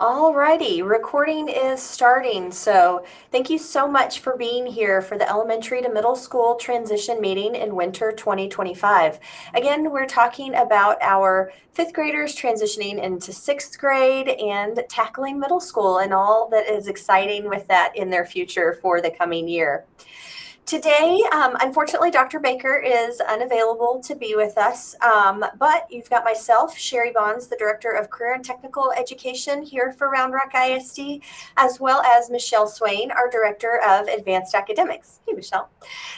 Alrighty, recording is starting. So thank you so much for being here for the elementary to middle school transition meeting in winter 2025. Again, we're talking about our fifth graders transitioning into sixth grade and tackling middle school and all that is exciting with that in their future for the coming year. Today, unfortunately, Dr. Baker is unavailable to be with us, but you've got myself, Sherry Bonds, the Director of Career and Technical Education here for Round Rock ISD, as well as Michelle Swain, our Director of Advanced Academics. Hey, Michelle.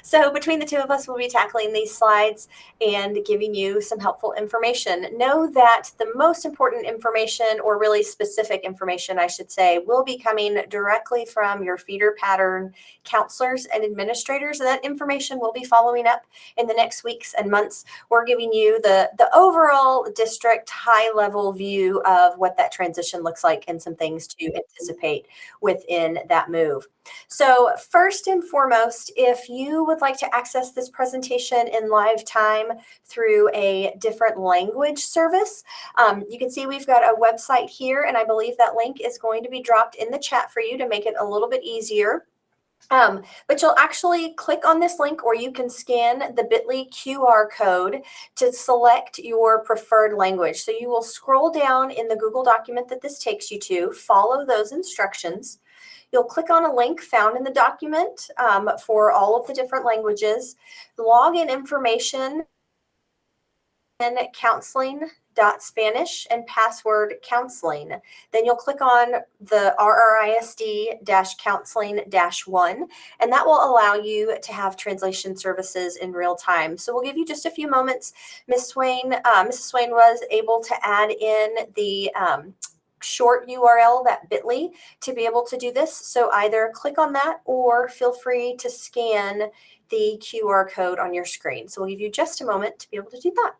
So between the two of us, we'll be tackling these slides and giving you some helpful information. Know that the most important information, or really specific information, I should say, will be coming directly from your feeder pattern counselors and administrators, and that information will be following up in the next weeks and months. We're giving you the overall district high-level view of what that transition looks like and some things to anticipate within that move. So first and foremost, if you would like to access this presentation in live time through a different language service, you can see we've got a website here, and I believe that link is going to be dropped in the chat for you to make it a little bit easier. But you'll actually click on this link, or you can scan the bit.ly QR code to select your preferred language. So you will scroll down in the Google document that this takes you to, follow those instructions. You'll click on a link found in the document for all of the different languages, log in information and counseling.spanish and password counseling. Then you'll click on the RRISD-counseling-1, and that will allow you to have translation services in real time. So we'll give you just a few moments. Mrs. Swain was able to add in the short URL, that bit.ly, to be able to do this. So either click on that or feel free to scan the QR code on your screen. So we'll give you just a moment to be able to do that.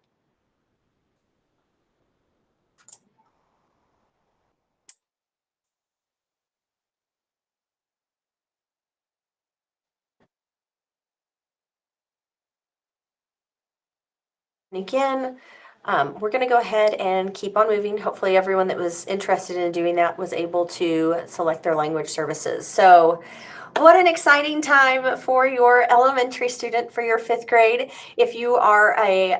Again, we're going to go ahead and keep on moving. Hopefully everyone that was interested in doing that was able to select their language services. So what an exciting time for your elementary student for your fifth grade. If you are a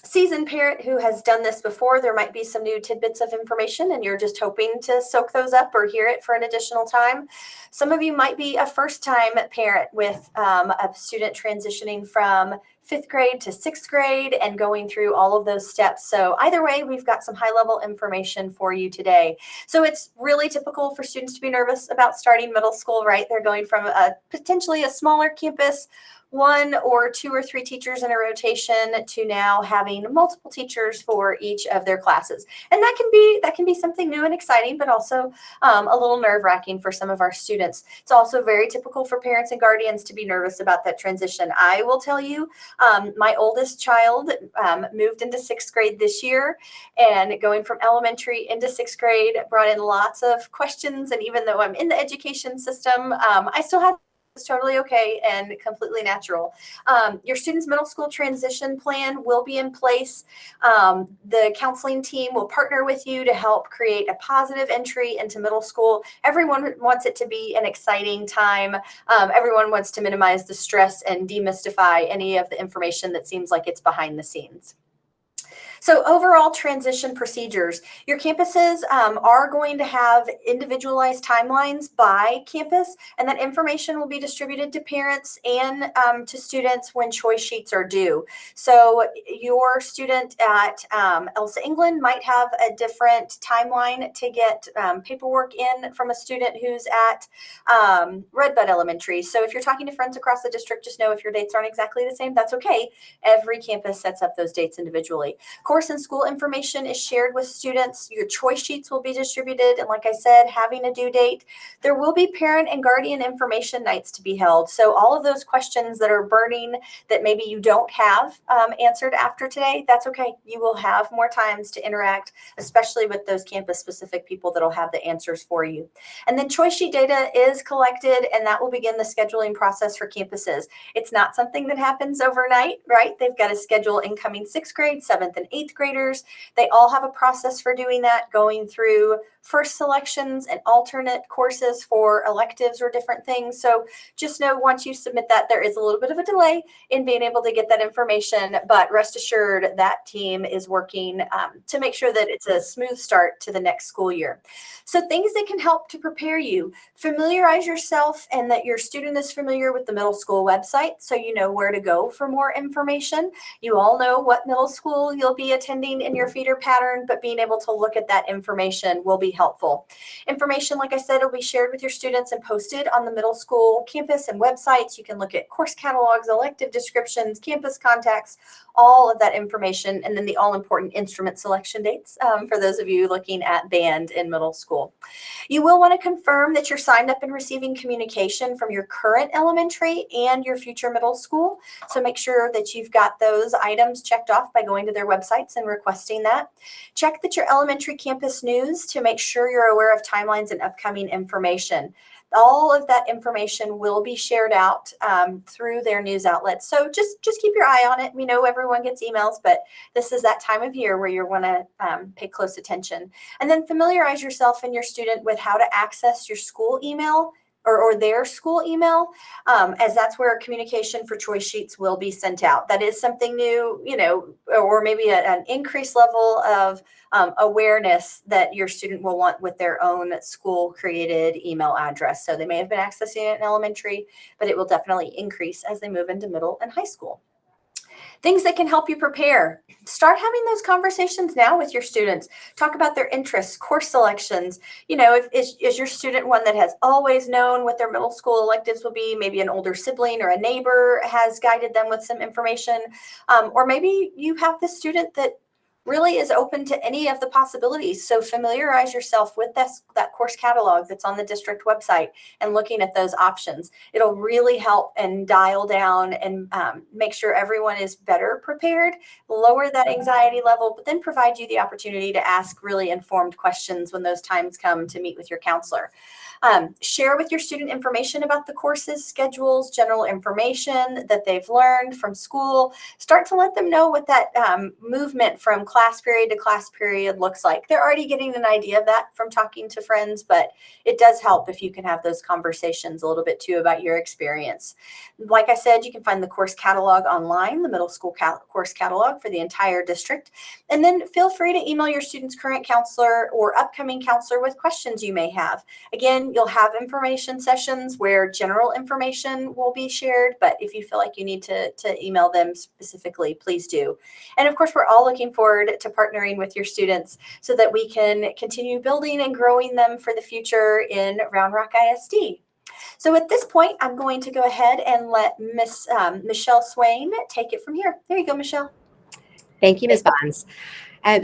seasoned parent who has done this before, there might be some new tidbits of information and you're just hoping to soak those up or hear it for an additional time. Some of you might be a first-time parent with a student transitioning from fifth grade to sixth grade and going through all of those steps. So either way, we've got some high-level information for you today. So it's really typical for students to be nervous about starting middle school, right? They're going from potentially a smaller campus, one or two or three teachers in a rotation, to now having multiple teachers for each of their classes. And that can be something new and exciting, but also a little nerve-wracking for some of our students. It's also very typical for parents and guardians to be nervous about that transition. I will tell you, my oldest child moved into sixth grade this year, and going from elementary into sixth grade brought in lots of questions. And even though I'm in the education system, I still had it's totally okay and completely natural. Your student's middle school transition plan will be in place. The counseling team will partner with you to help create a positive entry into middle school. Everyone wants it to be an exciting time. Everyone wants to minimize the stress and demystify any of the information that seems like it's behind the scenes. So overall transition procedures, your campuses are going to have individualized timelines by campus, and that information will be distributed to parents and to students when choice sheets are due. So your student at Elsa England might have a different timeline to get paperwork in from a student who's at Redbud Elementary. So if you're talking to friends across the district, just know if your dates aren't exactly the same, that's okay. Every campus sets up those dates individually. Course and school information is shared with students. Your choice sheets will be distributed. And like I said, having a due date. There will be parent and guardian information nights to be held. So all of those questions that are burning that maybe you don't have answered after today, that's okay. You will have more times to interact, especially with those campus specific people that'll have the answers for you. And then choice sheet data is collected, and that will begin the scheduling process for campuses. It's not something that happens overnight, right? They've got to schedule incoming sixth grade, seventh and eighth 8th graders. They all have a process for doing that, going through first selections and alternate courses for electives or different things. So just know once you submit that, there is a little bit of a delay in being able to get that information, but rest assured that team is working to make sure that it's a smooth start to the next school year. So things that can help to prepare you: familiarize yourself and that your student is familiar with the middle school website so you know where to go for more information. You all know what middle school you'll be attending in your feeder pattern, but being able to look at that information will be helpful. Information, like I said, will be shared with your students and posted on the middle school campus and websites. You can look at course catalogs, elective descriptions, campus contacts, all of that information, and then the all-important instrument selection dates for those of you looking at band in middle school. You will want to confirm that you're signed up and receiving communication from your current elementary and your future middle school. So make sure that you've got those items checked off by going to their websites and requesting that. Check that your elementary campus news to make sure you're aware of timelines and upcoming information. All of that information will be shared out through their news outlets. So just keep your eye on it. We know everyone gets emails, but this is that time of year where you want to pay close attention. And then familiarize yourself and your student with how to access your school email or their school email, as that's where communication for choice sheets will be sent out. That is something new, or maybe an increased level of awareness that your student will want with their own school created email address. So they may have been accessing it in elementary, but it will definitely increase as they move into middle and high school. Things that can help you prepare: start having those conversations now with your students. Talk about their interests, course selections. Is your student one that has always known what their middle school electives will be? Maybe an older sibling or a neighbor has guided them with some information. Or maybe you have the student that really is open to any of the possibilities. So familiarize yourself with that course catalog that's on the district website and looking at those options. It'll really help and dial down and make sure everyone is better prepared, lower that anxiety level, but then provide you the opportunity to ask really informed questions when those times come to meet with your counselor. Share with your student information about the courses, schedules, general information that they've learned from school. Start to let them know what that movement from class period to class period looks like. They're already getting an idea of that from talking to friends, but it does help if you can have those conversations a little bit too about your experience. Like I said, you can find the course catalog online, the middle school course catalog for the entire district. And then feel free to email your student's current counselor or upcoming counselor with questions you may have. Again, you'll have information sessions where general information will be shared, but if you feel like you need to email them specifically, please do. And of course, we're all looking forward to partnering with your students so that we can continue building and growing them for the future in Round Rock ISD. So at this point, I'm going to go ahead and let Miss Michelle Swain take it from here. There you go, Michelle. Thank you, Ms. Bonds.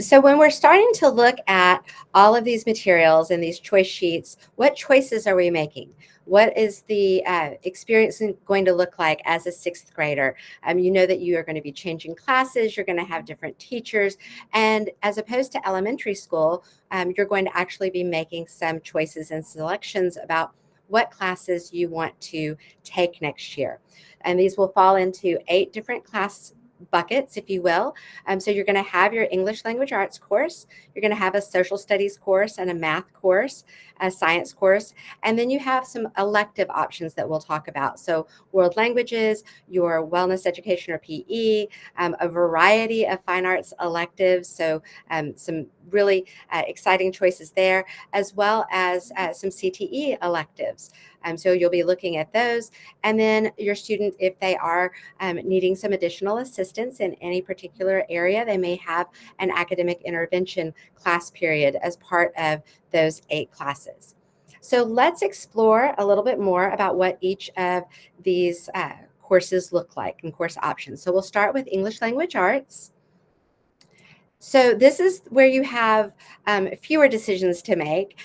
So when we're starting to look at all of these materials and these choice sheets, what choices are we making? What is the experience going to look like as a 6th grader? You know that you are going to be changing classes, you're going to have different teachers, and as opposed to elementary school, you're going to actually be making some choices and selections about what classes you want to take next year. And these will fall into 8 different class buckets, if you will. So you're going to have your English language arts course, you're going to have a social studies course and a math course, a science course, and then you have some elective options that we'll talk about. So world languages, your wellness education or PE, a variety of fine arts electives. So some really exciting choices there, as well as some CTE electives. So you'll be looking at those. And then your student, if they are needing some additional assistance in any particular area, they may have an academic intervention class period as part of those 8 classes. So let's explore a little bit more about what each of these courses look like and course options. So we'll start with English language arts. So this is where you have fewer decisions to make.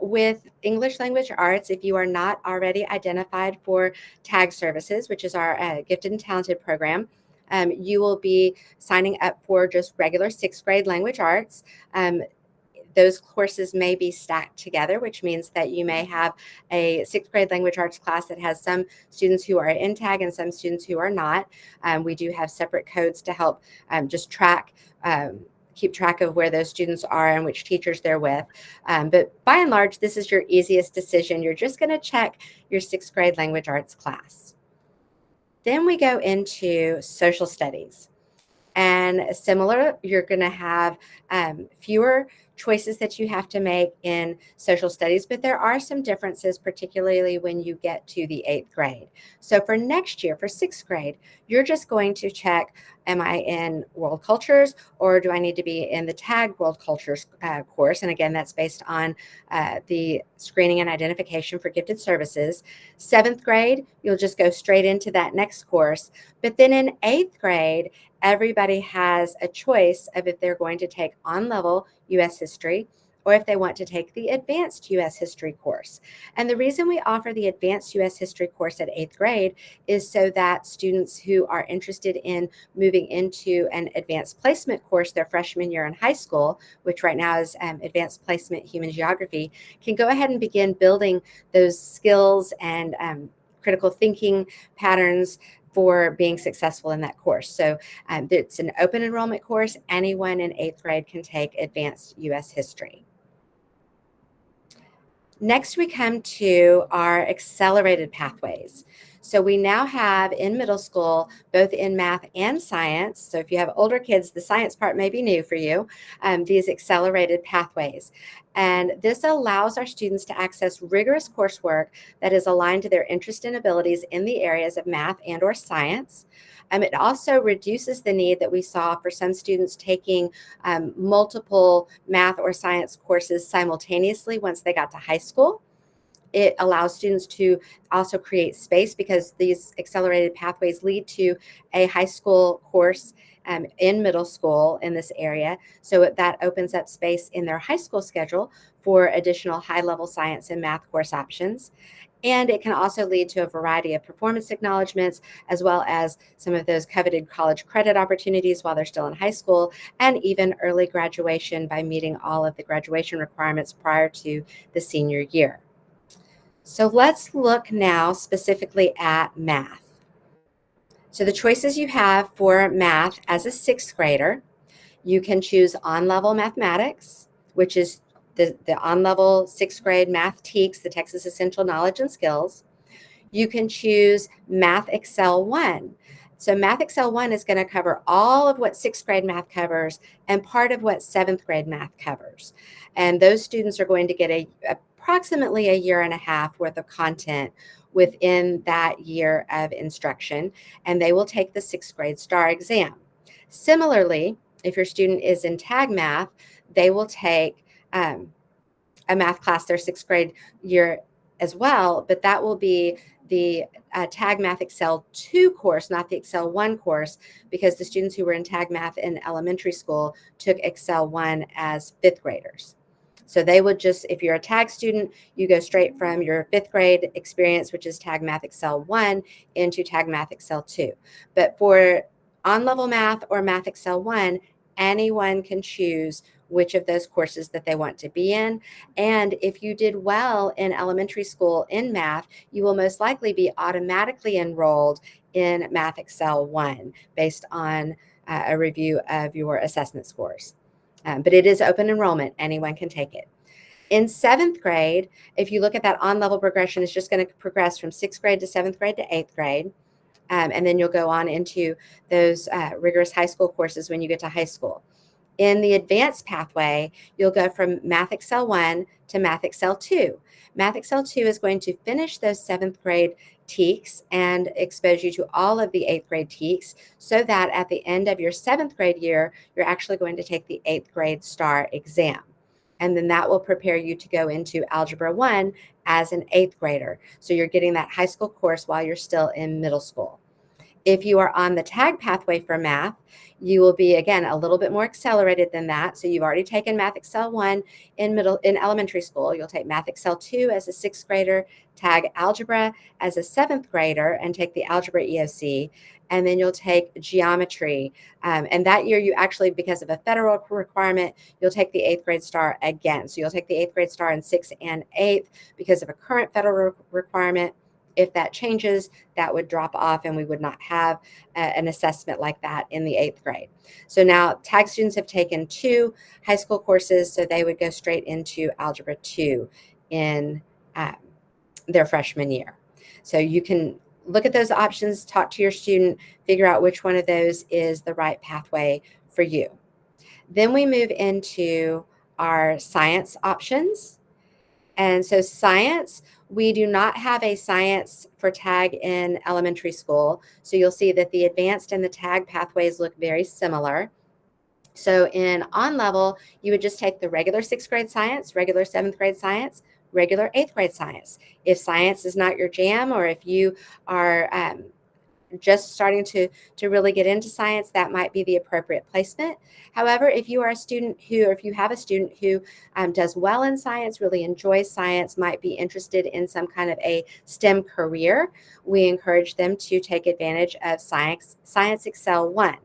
With English language arts, if you are not already identified for TAG services, which is our gifted and talented program, you will be signing up for just regular 6th grade language arts. Those courses may be stacked together, which means that you may have a 6th grade language arts class that has some students who are in TAG and some students who are not. We do have separate codes to help just track keep track of where those students are and which teachers they're with. But by and large, this is your easiest decision. You're just going to check your 6th grade language arts class. Then we go into social studies. And similar, you're going to have fewer choices that you have to make in social studies, but there are some differences, particularly when you get to the 8th grade. So for next year, for 6th grade, you're just going to check, am I in world cultures, or do I need to be in the tag world cultures course? And again, that's based on the screening and identification for gifted services. 7th grade, you'll just go straight into that next course. But then in 8th grade, everybody has a choice of if they're going to take on-level U.S. history or if they want to take the advanced U.S. history course. And the reason we offer the advanced U.S. history course at 8th grade is so that students who are interested in moving into an advanced placement course their freshman year in high school, which right now is advanced placement human geography, can go ahead and begin building those skills and critical thinking patterns for being successful in that course. So it's an open enrollment course. Anyone in 8th grade can take advanced U.S. history. Next, we come to our accelerated pathways. So we now have in middle school, both in math and science. So if you have older kids, the science part may be new for you, these accelerated pathways. And this allows our students to access rigorous coursework that is aligned to their interest and abilities in the areas of math and or science. It also reduces the need that we saw for some students taking multiple math or science courses simultaneously once they got to high school. It allows students to also create space because these accelerated pathways lead to a high school course in middle school in this area. So that opens up space in their high school schedule for additional high-level science and math course options. And it can also lead to a variety of performance acknowledgments, as well as some of those coveted college credit opportunities while they're still in high school, and even early graduation by meeting all of the graduation requirements prior to the senior year. So let's look now specifically at math. So the choices you have for math as a 6th grader, you can choose on-level mathematics, which is the on-level 6th grade math TEKS, the Texas Essential Knowledge and Skills. You can choose Math Excel 1. So Math Excel 1 is going to cover all of what 6th grade math covers and part of what 7th grade math covers. And those students are going to get approximately a year and a half worth of content within that year of instruction, and they will take the 6th grade STAR exam. Similarly, if your student is in tag math, they will take a math class their 6th grade year as well, but that will be the Tag Math Excel 2 course, not the Excel 1 course, because the students who were in Tag Math in elementary school took Excel 1 as 5th graders. So they would just, if you're a tag student, you go straight from your 5th grade experience, which is Tag Math Excel 1, into Tag Math Excel 2. But for on-level math or Math Excel 1, anyone can choose which of those courses that they want to be in. And if you did well in elementary school in math, you will most likely be automatically enrolled in Math Excel 1 based on a review of your assessment scores. But it is open enrollment. Anyone can take it. In 7th grade, if you look at that on-level progression, it's just going to progress from 6th grade to 7th grade to 8th grade. And then you'll go on into those rigorous high school courses when you get to high school. In the advanced pathway, you'll go from Math Excel 1 to Math Excel 2. Math Excel 2 is going to finish those 7th grade TEKS and expose you to all of the 8th grade TEKS so that at the end of your 7th grade year, you're actually going to take the 8th grade STAR exam. And then that will prepare you to go into Algebra 1 as an 8th grader. So you're getting that high school course while you're still in middle school. If you are on the tag pathway for math, you will be, again, a little bit more accelerated than that. So you've already taken Math Excel 1 in elementary school. You'll take Math Excel 2 as a 6th grader, tag algebra as a 7th grader, and take the algebra EOC. And then you'll take geometry. And that year, you actually, because of a federal requirement, you'll take the 8th grade STAR again. So you'll take the 8th grade STAR in 6th and 8th because of a current federal requirement. If that changes, that would drop off and we would not have an assessment like that in the 8th grade. So now TAG students have taken 2 high school courses, so they would go straight into Algebra 2 in their freshman year. So you can look at those options, talk to your student, figure out which one of those is the right pathway for you. Then we move into our science options. And so science, we do not have a science for TAG in elementary school. So you'll see that the advanced and the TAG pathways look very similar. So in on level, you would just take the regular 6th grade science, regular 7th grade science, regular 8th grade science. If science is not your jam, or if you are just starting to really get into science, that might be the appropriate placement. However, if you are a student who, or if you have a student who does well in science, really enjoys science, might be interested in some kind of a STEM career, we encourage them to take advantage of Science Excel 1.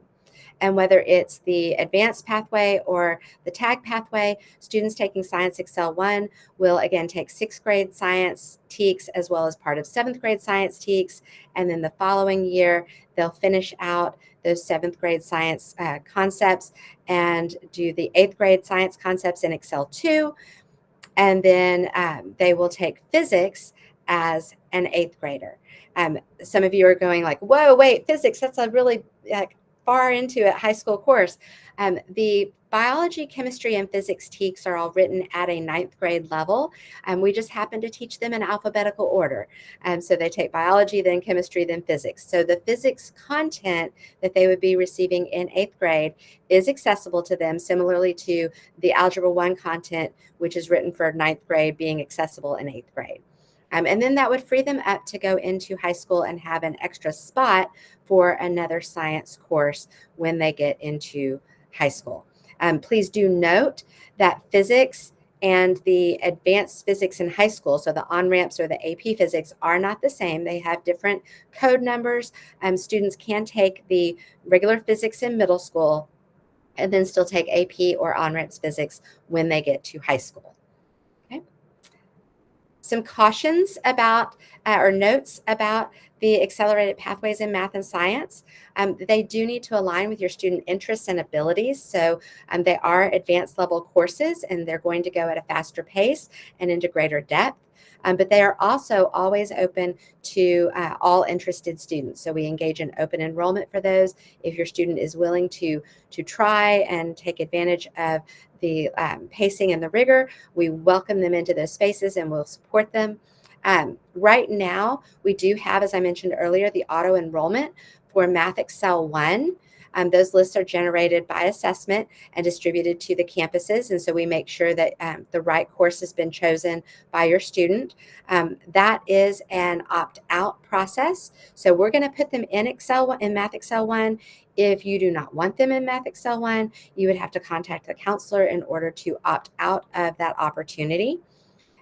And whether it's the advanced pathway or the TAG pathway, students taking Science Excel 1 will again take 6th grade science TEKS as well as part of 7th grade science TEKS. And then the following year, they'll finish out those 7th grade science concepts and do the 8th grade science concepts in Excel 2. And then they will take physics as an 8th grader. Some of you are going like, whoa, wait, physics, that's a really far into a high school course. The biology, chemistry, and physics TEKS are all written at a 9th grade level. We just happen to teach them in alphabetical order. So they take biology, then chemistry, then physics. So the physics content that they would be receiving in 8th grade is accessible to them, similarly to the Algebra 1 content, which is written for 9th grade, being accessible in 8th grade. And then that would free them up to go into high school and have an extra spot for another science course when they get into high school. Please do note that physics and the advanced physics in high school, so the on-ramps or the AP physics, are not the same. They have different code numbers. Students can take the regular physics in middle school and then still take AP or on-ramps physics when they get to high school. Some cautions about or notes about the accelerated pathways in math and science. They do need to align with your student interests and abilities. So they are advanced level courses and they're going to go at a faster pace and into greater depth. But they are also always open to all interested students. So we engage in open enrollment for those. If your student is willing to try and take advantage of the pacing and the rigor, we welcome them into those spaces and we'll support them. Right now, we do have, as I mentioned earlier, the auto enrollment for Math Excel 1. Those lists are generated by assessment and distributed to the campuses. And so we make sure that the right course has been chosen by your student. That is an opt-out process. So we're going to put them in Math Excel 1. If you do not want them in Math Excel 1, you would have to contact the counselor in order to opt out of that opportunity.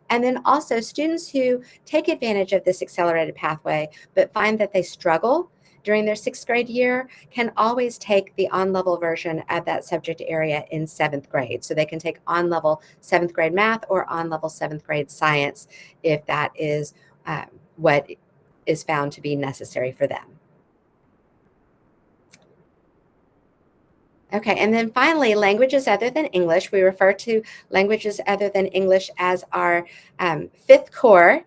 And then also students who take advantage of this accelerated pathway but find that they struggle during their 6th grade year can always take the on-level version of that subject area in 7th grade. So they can take on-level 7th grade math or on-level 7th grade science if that is what is found to be necessary for them. Okay, and then finally, languages other than English. We refer to languages other than English as our 5th core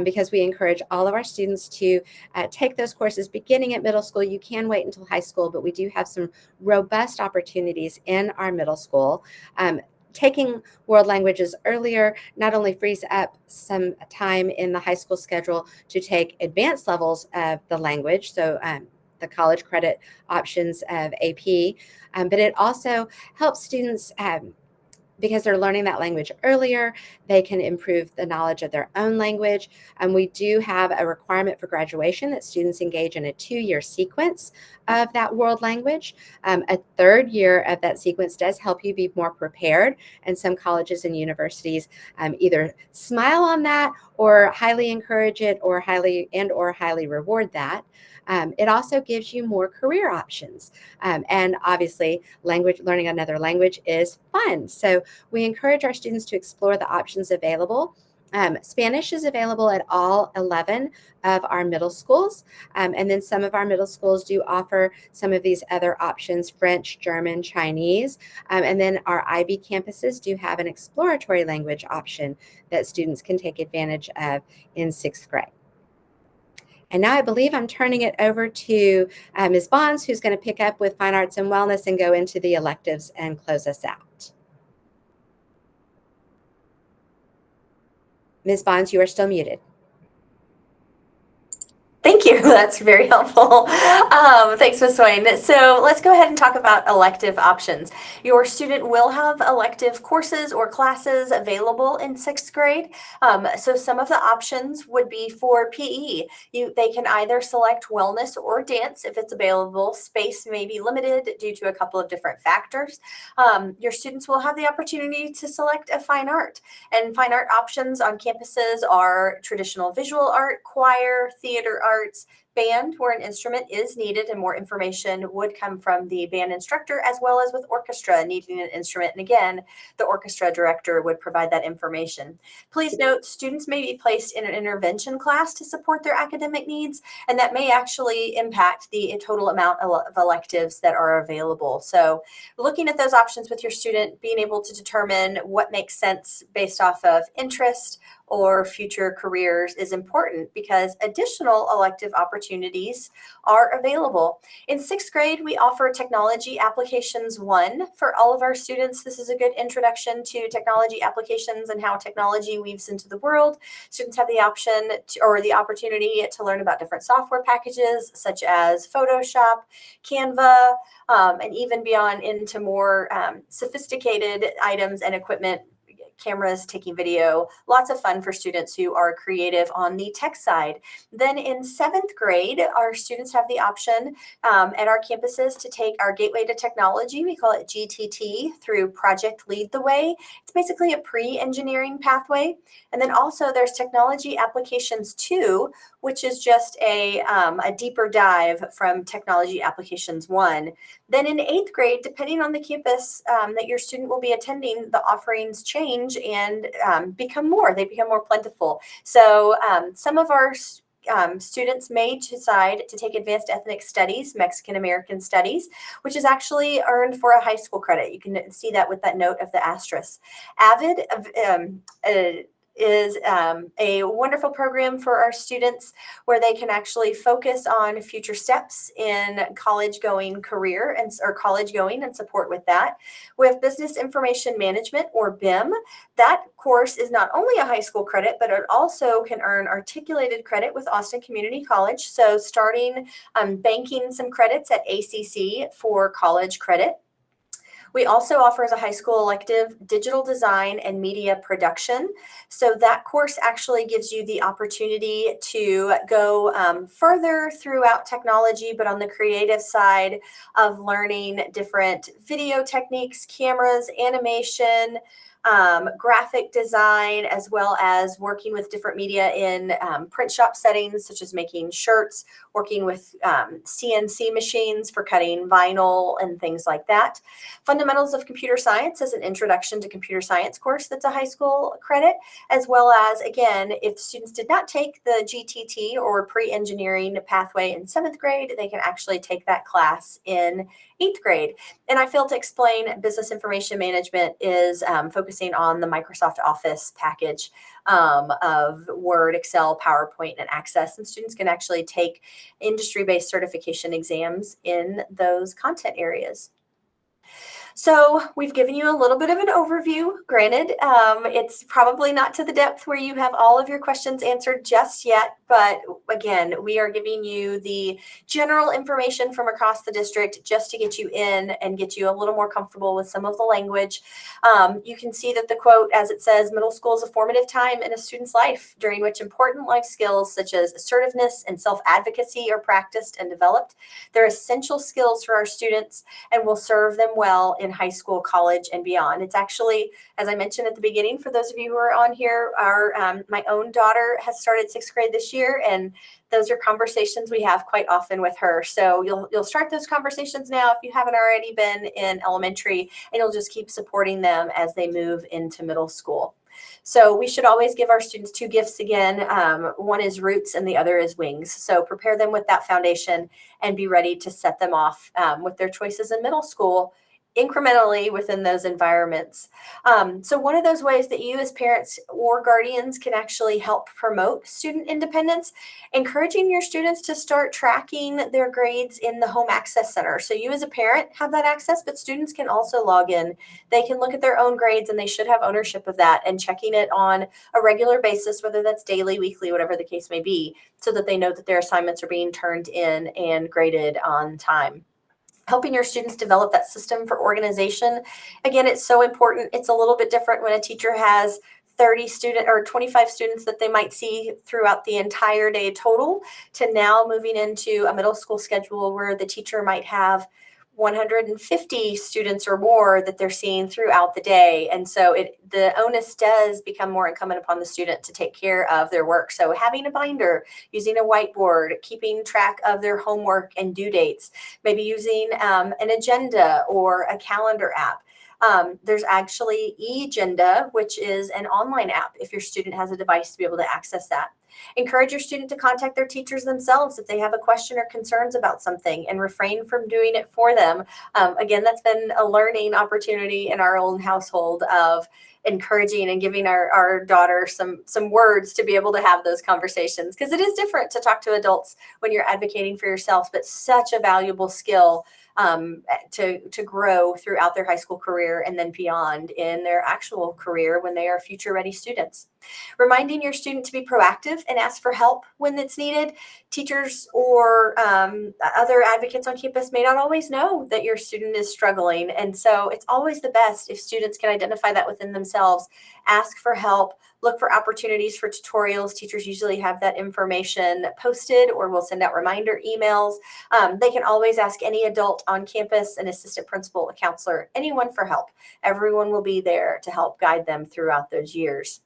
because we encourage all of our students to take those courses beginning at middle school. You can wait until high school, but we do have some robust opportunities in our middle school. Taking world languages earlier not only frees up some time in the high school schedule to take advanced levels of the language, so the college credit options of AP, but it also helps students because they're learning that language earlier, they can improve the knowledge of their own language. And we do have a requirement for graduation that students engage in a 2-year sequence of that world language. A 3rd year of that sequence does help you be more prepared. And some colleges and universities either smile on that or highly encourage it or highly reward that. It also gives you more career options. And obviously, learning another language is fun. So we encourage our students to explore the options available Spanish is available at all 11 of our middle schools. And then some of our middle schools do offer some of these other options: French, German, Chinese. And then our IB campuses do have an exploratory language option that students can take advantage of in 6th grade. And now I believe I'm turning it over to Ms. Bonds, who's going to pick up with Fine Arts and Wellness and go into the electives and close us out. Ms. Bonds, you are still muted. Thank you. That's very helpful. Thanks, Ms. Swain. So let's go ahead and talk about elective options. Your student will have elective courses or classes available in 6th grade. So some of the options would be for PE. They can either select wellness or dance if it's available. Space may be limited due to a couple of different factors. Your students will have the opportunity to select a fine art. And fine art options on campuses are traditional visual art, choir, theater arts, band, where an instrument is needed, and more information would come from the band instructor, as well as with orchestra needing an instrument. And again, the orchestra director would provide that information. Please note, students may be placed in an intervention class to support their academic needs, and that may actually impact the total amount of electives that are available. So looking at those options with your student, being able to determine what makes sense based off of interest or future careers is important, because additional elective opportunities are available. In 6th grade, we offer Technology Applications 1 for all of our students. This is a good introduction to technology applications and how technology weaves into the world. Students have the option or the opportunity to learn about different software packages such as Photoshop, Canva, and even beyond into more sophisticated items and equipment, cameras, taking video, lots of fun for students who are creative on the tech side. Then in 7th grade, our students have the option at our campuses to take our Gateway to Technology, we call it GTT, through Project Lead the Way. It's basically a pre-engineering pathway. And then also there's Technology Applications 2, which is just a deeper dive from Technology Applications 1. Then in 8th grade, depending on the campus that your student will be attending, the offerings change and become more. They become more plentiful. So some of our students may decide to take Advanced Ethnic Studies, Mexican American Studies, which is actually earned for a high school credit. You can see that with that note of the asterisk. AVID is a wonderful program for our students where they can actually focus on future steps in college going career or college going and support with that. With Business Information Management, or BIM, that course is not only a high school credit, but it also can earn articulated credit with Austin Community College. So starting banking some credits at ACC for college credit. We also offer as a high school elective digital design and media production. So that course actually gives you the opportunity to go further throughout technology, but on the creative side of learning different video techniques, cameras, animation, graphic design, as well as working with different media in print shop settings, such as making shirts, working with CNC machines for cutting vinyl and things like that. Fundamentals of Computer Science is an introduction to computer science course that's a high school credit, as well as, again, if students did not take the GTT or pre-engineering pathway in 7th grade, they can actually take that class in 8th grade. And I failed to explain Business Information Management is focusing on the Microsoft Office package of Word, Excel, PowerPoint, and Access. And students can actually take industry-based certification exams in those content areas. So we've given you a little bit of an overview. Granted, it's probably not to the depth where you have all of your questions answered just yet, but again, we are giving you the general information from across the district just to get you in and get you a little more comfortable with some of the language. You can see that the quote, as it says, middle school is a formative time in a student's life during which important life skills such as assertiveness and self-advocacy are practiced and developed. They're essential skills for our students and will serve them well in high school, college, and beyond. It's actually, as I mentioned at the beginning, for those of you who are on here, my own daughter has started 6th grade this year, and those are conversations we have quite often with her. So you'll start those conversations now if you haven't already been in elementary, and you'll just keep supporting them as they move into middle school. So we should always give our students two gifts again. One is roots and the other is wings. So prepare them with that foundation and be ready to set them off with their choices in middle school incrementally within those environments. So one of those ways that you as parents or guardians can actually help promote student independence, encouraging your students to start tracking their grades in the home access center. So you as a parent have that access, but students can also log in. They can look at their own grades and they should have ownership of that and checking it on a regular basis, whether that's daily, weekly, whatever the case may be, so that they know that their assignments are being turned in and graded on time. Helping your students develop that system for organization. Again, it's so important. It's a little bit different when a teacher has 30 student or 25 students that they might see throughout the entire day total, to now moving into a middle school schedule where the teacher might have 150 students or more that they're seeing throughout the day. And so the onus does become more incumbent upon the student to take care of their work. So having a binder, using a whiteboard, keeping track of their homework and due dates, maybe using an agenda or a calendar app. There's actually eAgenda, which is an online app if your student has a device to be able to access that. Encourage your student to contact their teachers themselves if they have a question or concerns about something, and refrain from doing it for them. Again, that's been a learning opportunity in our own household of encouraging and giving our daughter some words to be able to have those conversations, because it is different to talk to adults when you're advocating for yourself, but such a valuable skill to grow throughout their high school career and then beyond in their actual career when they are future ready students. Reminding your student to be proactive and ask for help when it's needed. Teachers or other advocates on campus may not always know that your student is struggling. And so it's always the best if students can identify that within themselves, ask for help, look for opportunities for tutorials. Teachers usually have that information posted or will send out reminder emails. They can always ask any adult on campus, an assistant principal, a counselor, anyone for help. Everyone will be there to help guide them throughout those years.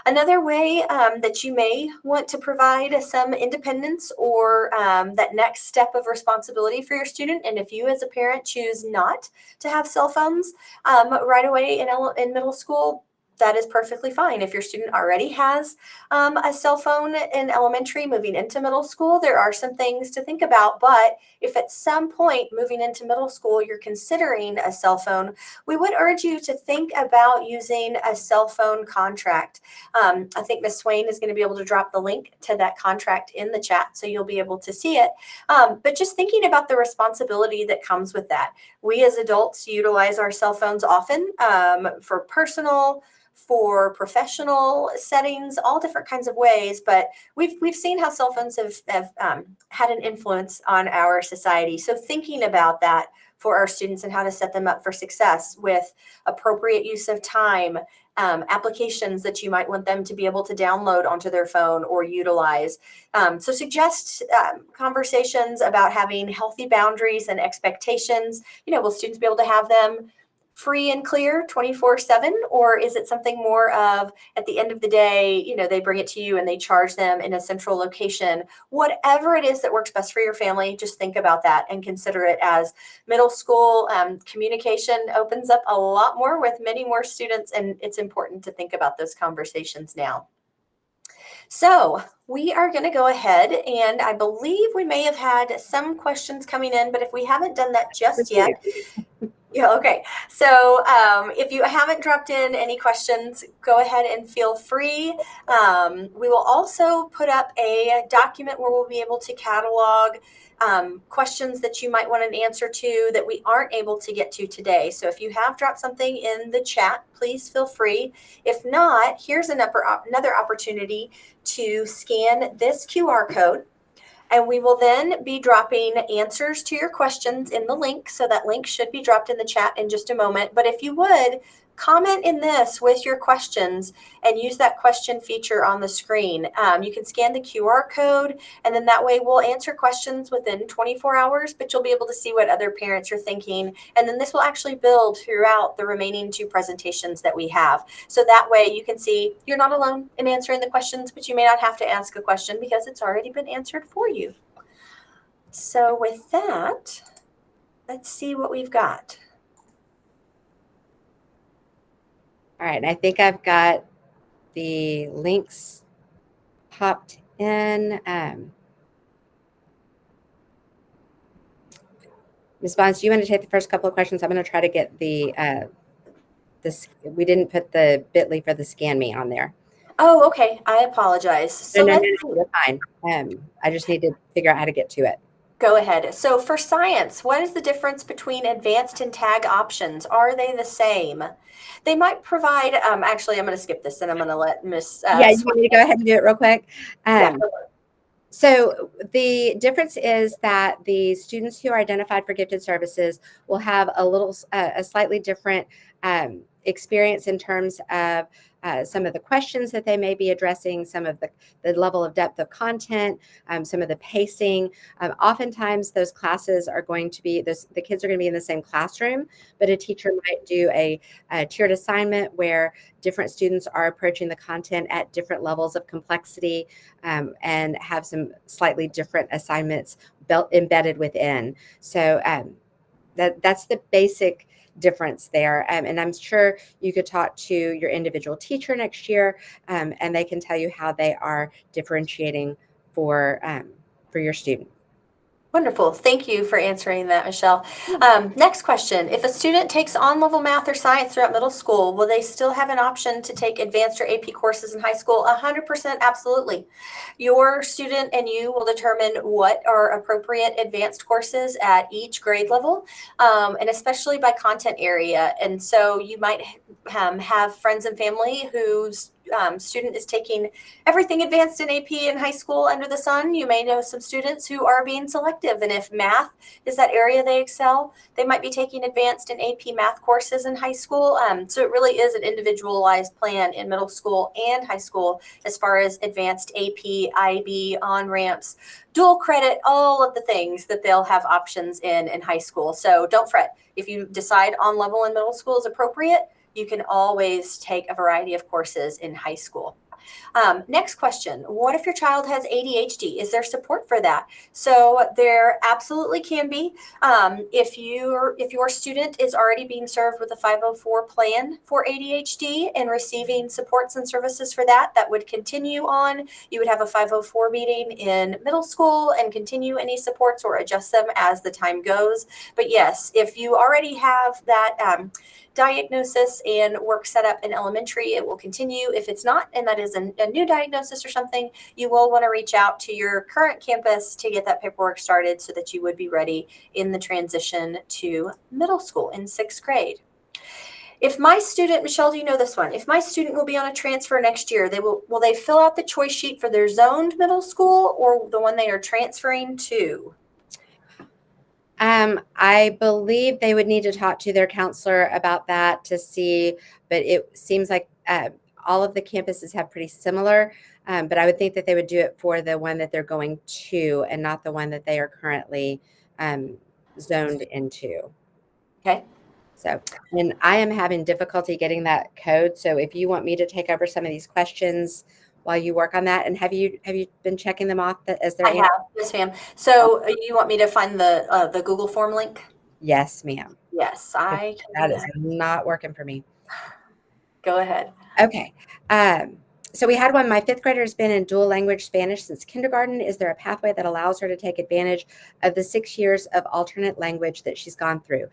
Another way that you may want to provide some independence or that next step of responsibility for your student, and if you as a parent choose not to have cell phones right away in middle school, that is perfectly fine. If your student already has a cell phone in elementary, moving into middle school, there are some things to think about. But if at some point moving into middle school, you're considering a cell phone, we would urge you to think about using a cell phone contract. I think Ms. Swain is going to be able to drop the link to that contract in the chat, so you'll be able to see it. But just thinking about the responsibility that comes with that. We as adults utilize our cell phones often for personal, for professional settings, all different kinds of ways. But we've seen how cell phones have had an influence on our society. So thinking about that for our students and how to set them up for success with appropriate use of time, applications that you might want them to be able to download onto their phone or utilize. So suggest conversations about having healthy boundaries and expectations. Will students be able to have them free and clear 24/7, or is it something more of at the end of the day, they bring it to you and they charge them in a central location? Whatever it is that works best for your family, just think about that and consider it. As middle school communication opens up a lot more with many more students, and it's important to think about those conversations now. So we are going to go ahead, and I believe we may have had some questions coming in, but if we haven't done that just yet, yeah, okay. So if you haven't dropped in any questions, go ahead and feel free. We will also put up a document where we'll be able to catalog questions that you might want an answer to that we aren't able to get to today. So if you have dropped something in the chat, please feel free. If not, here's another opportunity to scan this QR code. And we will then be dropping answers to your questions in the link. So that link should be dropped in the chat in just a moment. But if you would, comment in this with your questions and use that question feature on the screen. You can scan the QR code, and then that way we'll answer questions within 24 hours, but you'll be able to see what other parents are thinking. And then this will actually build throughout the remaining 2 presentations that we have. So that way you can see you're not alone in answering the questions, but you may not have to ask a question because it's already been answered for you. So with that, let's see what we've got. All right, I think I've got the links popped in. Ms. Bonds, do you want to take the first couple of questions? I'm going to try to get this. We didn't put the bit.ly for the scan me on there. Oh, okay. I apologize. So No, let's you're fine. I just need to figure out how to get to it. go ahead. So for science, what is the difference between advanced and tag options? Are they the same? They might provide, actually, I'm going to skip this and I'm going to let Miss Yeah, you want me to go ahead and do it real quick? Yeah. So the difference is that the students who are identified for gifted services will have a slightly different experience in terms of some of the questions that they may be addressing, some of the level of depth of content, some of the pacing. Oftentimes those classes are going to be, the kids are going to be in the same classroom, but a teacher might do a tiered assignment where different students are approaching the content at different levels of complexity, and have some slightly different assignments embedded within. So that's the basic difference there. And I'm sure you could talk to your individual teacher next year, and they can tell you how they are differentiating for your student. Wonderful. Thank you for answering that, Michelle. Next question. If a student takes on-level math or science throughout middle school, will they still have an option to take advanced or AP courses in high school? 100% absolutely. Your student and you will determine what are appropriate advanced courses at each grade level, and especially by content area. And so you might have friends and family whose student is taking everything advanced in AP in high school under the sun. You may know some students who are being selective, and if math is that area they excel, they might be taking advanced and AP math courses in high school. So it really is an individualized plan in middle school and high school as far as advanced AP, IB, on-ramps, dual credit, all of the things that they'll have options in high school. So don't fret. If you decide on level in middle school is appropriate, you can always take a variety of courses in high school. Next question. What if your child has ADHD? Is there support for that? So there absolutely can be. If your student is already being served with a 504 plan for ADHD and receiving supports and services for that, that would continue on. You would have a 504 meeting in middle school and continue any supports or adjust them as the time goes. But yes, if you already have that diagnosis and work set up in elementary, it will continue. If it's not, and that is a new diagnosis or something, you will want to reach out to your current campus to get that paperwork started so that you would be ready in the transition to middle school in 6th grade. If my student, Michelle, do you know this one? If my student will be on a transfer next year, will they fill out the choice sheet for their zoned middle school or the one they are transferring to? I believe they would need to talk to their counselor about that to see, but it seems like all of the campuses have pretty similar, but I would think that they would do it for the one that they're going to and not the one that they are currently zoned into. Okay. So, and I am having difficulty getting that code. So if you want me to take over some of these questions while you work on that, and have you been checking them off as their I have, yes, ma'am. So you want me to find the Google form link? Yes, ma'am. Yes, I can That do is that. not working for me. Go ahead. Okay. So we had one. My 5th grader has been in dual language Spanish since kindergarten. Is there a pathway that allows her to take advantage of the 6 years of alternate language that she's gone through?